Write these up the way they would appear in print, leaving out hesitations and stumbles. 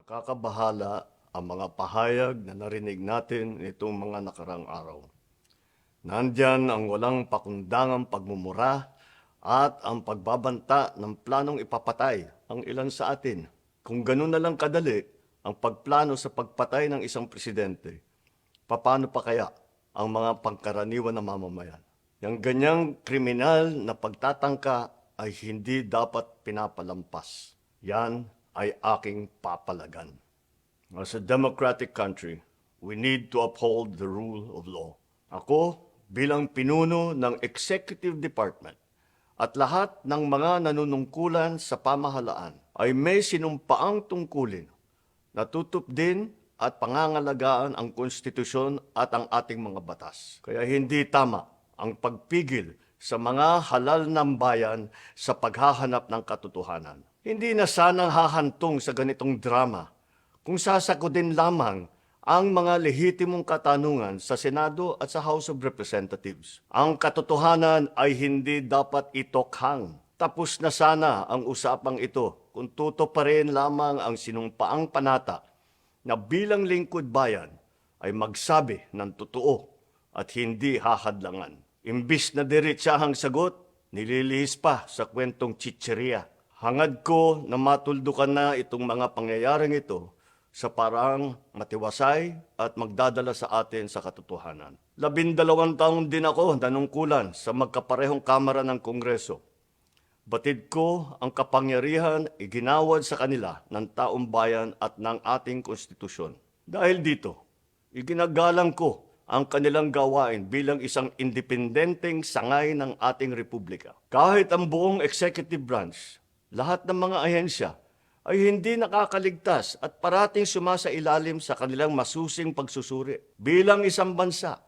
Nakakabahala ang mga pahayag na narinig natin nitong mga nakarang araw. Nandyan ang walang pakundangang pagmumura at ang pagbabanta ng planong ipapatay ang ilan sa atin. Kung ganun na lang kadali ang pagplano sa pagpatay ng isang presidente, paano pa kaya ang mga pangkaraniwan na mamamayan? Yang ganyang kriminal na pagtatangka ay hindi dapat pinapalampas. Yan ay aking papalagan. As a democratic country, we need to uphold the rule of law. Ako, bilang pinuno ng Executive Department at lahat ng mga nanunungkulan sa pamahalaan ay may sinumpaang tungkulin na tutupdin at pangangalagaan ang konstitusyon at ang ating mga batas. Kaya hindi tama ang pagpigil sa mga halal ng bayan sa paghahanap ng katotohanan. Hindi na sanang hahantong sa ganitong drama kung sasagutin lamang ang mga lehitimong katanungan sa Senado at sa House of Representatives. Ang katotohanan ay hindi dapat itokhang. Tapos na sana ang usapang ito kung tutuparin lamang ang sinumpaang panata na bilang lingkod bayan ay magsabi ng totoo at hindi hahadlangan. Imbis na diretsahang sagot, nililihis pa sa kwentong chicheria. Hangad ko na matuldukan na itong mga pangyayaring ito sa parang matiwasay at magdadala sa atin sa katotohanan. 12 taon din ako nanungkulan sa magkaparehong kamara ng Kongreso. Batid ko ang kapangyarihan iginawad sa kanila ng taong bayan at ng ating konstitusyon. Dahil dito, iginagalang ko ang kanilang gawain bilang isang independenteng sangay ng ating republika. Kahit ang buong executive branch, lahat ng mga ahensya ay hindi nakakaligtas at parating sumasailalim sa kanilang masusing pagsusuri. Bilang isang bansa,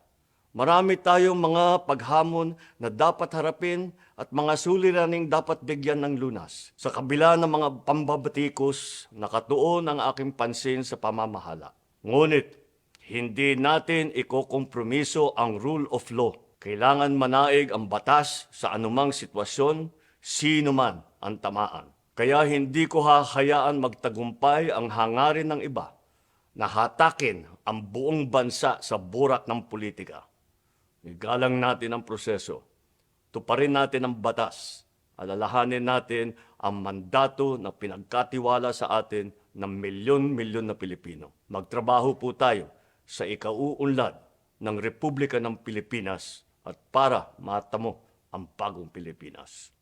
marami tayong mga paghamon na dapat harapin at mga suliraning dapat bigyan ng lunas. Sa kabila ng mga pambabatikos, nakatuon ang aking pansin sa pamamahala. Ngunit, hindi natin ikokompromiso ang rule of law. Kailangan manaig ang batas sa anumang sitwasyon, sino man ang tamaan. Kaya hindi ko hahayaan magtagumpay ang hangarin ng iba na hatakin ang buong bansa sa burak ng politika. Igalang natin ang proseso. Tuparin natin ang batas. Alalahanin natin ang mandato na pinagkatiwala sa atin ng milyon-milyon na Pilipino. Magtrabaho po tayo sa ikauunlad ng Republika ng Pilipinas at para matamo ang bagong Pilipinas.